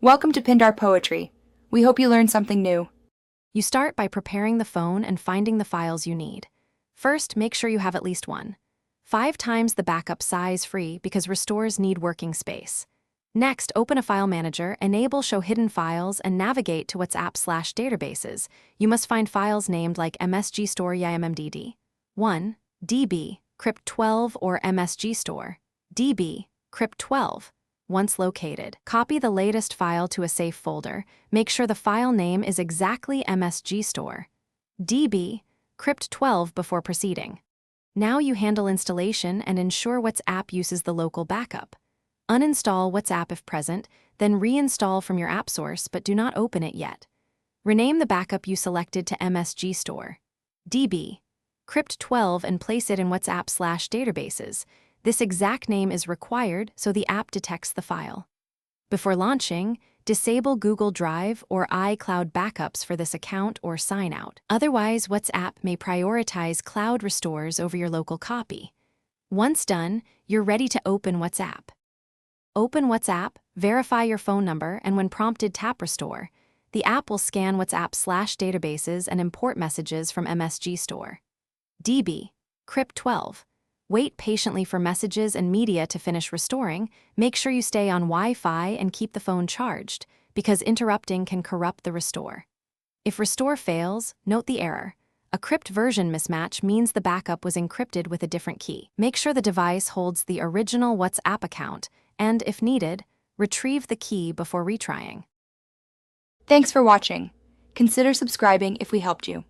Welcome to Pindar Poetry. We hope you learned something new. You start by preparing the phone and finding the files you need. First, make sure you have at least one. 5 times the backup size free because restores need working space. Next, open a file manager, enable Show Hidden Files, and navigate to WhatsApp/databases. You must find files named like MSG Store YMMDD 1, DB, crypt12 or MSG Store, DB, crypt12. Once located, copy the latest file to a safe folder. Make sure the file name is exactly MSG Store, DB, crypt12 before proceeding. Now you handle installation and ensure WhatsApp uses the local backup. Uninstall WhatsApp if present, then reinstall from your app source but do not open it yet. Rename the backup you selected to MSG Store, DB, crypt12 and place it in WhatsApp/databases. This exact name is required so the app detects the file. Before launching, disable Google Drive or iCloud backups for this account or sign out. Otherwise, WhatsApp may prioritize cloud restores over your local copy. Once done, you're ready to open WhatsApp. Open WhatsApp, verify your phone number, and when prompted, tap Restore. The app will scan WhatsApp/databases and import messages from MSG Store, DB, crypt12. Wait patiently for messages and media to finish restoring. Make sure you stay on Wi-Fi and keep the phone charged, because interrupting can corrupt the restore. If restore fails, note the error. A crypt version mismatch means the backup was encrypted with a different key. Make sure the device holds the original WhatsApp account, and if needed, retrieve the key before retrying. Thanks for watching. Consider subscribing if we helped you.